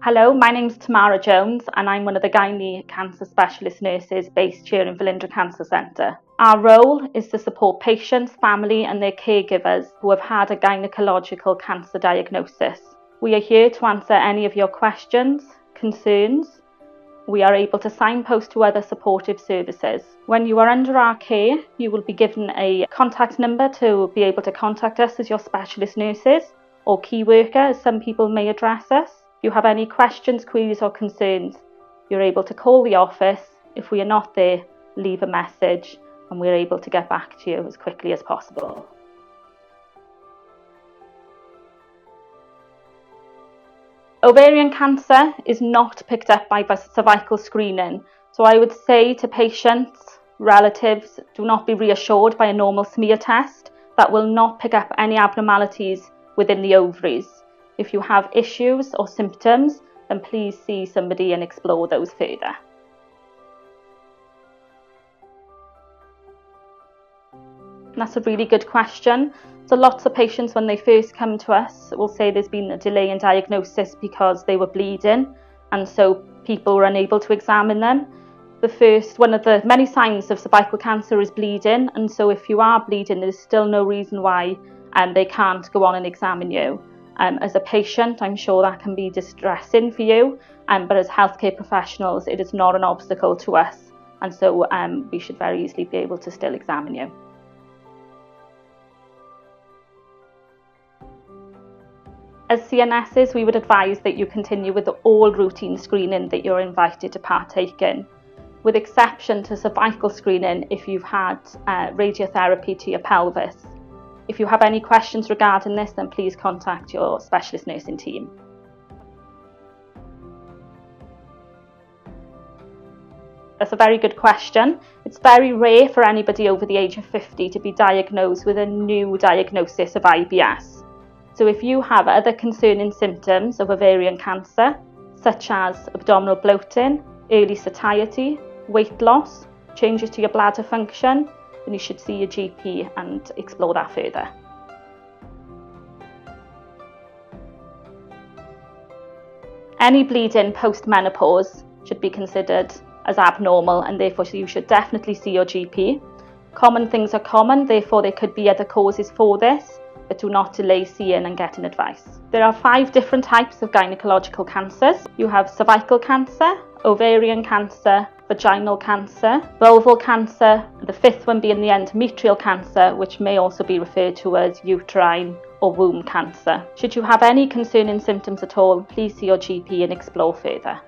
Hello, my name's Tamarha Jones and I'm one of the Gynae cancer specialist nurses based here in Velindre Cancer Centre. Our role is to support patients, family and their caregivers who have had a gynaecological cancer diagnosis. We are here to answer any of your questions, concerns. We are able to signpost to other supportive services. When you are under our care, you will be given a contact number to be able to contact us as your specialist nurses, or key worker as some people may address us. If you have any questions, queries or concerns, you're able to call the office. If we are not there, leave a message and we're able to get back to you as quickly as possible. Ovarian cancer is not picked up by cervical screening, so I would say to patients, relatives, do not be reassured by a normal smear test. That will not pick up any abnormalities within the ovaries. If you have issues or symptoms, then please see somebody and explore those further. That's a really good question. So lots of patients, when they first come to us, will say there's been a delay in diagnosis because they were bleeding, and so people were unable to examine them. One of the many signs of cervical cancer is bleeding, and so if you are bleeding, there's still no reason why they can't go on and examine you. As a patient, I'm sure that can be distressing for you, but as healthcare professionals, it is not an obstacle to us, and so we should very easily be able to still examine you. As CNSs, we would advise that you continue with all routine screening that you're invited to partake in, with exception to cervical screening if you've had radiotherapy to your pelvis. If you have any questions regarding this, then please contact your specialist nursing team. That's a very good question. It's very rare for anybody over the age of 50 to be diagnosed with a new diagnosis of IBS. So if you have other concerning symptoms of ovarian cancer, such as abdominal bloating, early satiety, weight loss, changes to your bladder function, then you should see your GP and explore that further. Any bleeding post-menopause should be considered as abnormal, and therefore you should definitely see your GP. Common things are common, therefore there could be other causes for this, but do not delay seeing and getting advice. There are 5 different types of gynecological cancers. You have cervical cancer, ovarian cancer, vaginal cancer, vulval cancer, the 5th one being the endometrial cancer, which may also be referred to as uterine or womb cancer. Should you have any concerning symptoms at all, please see your GP and explore further.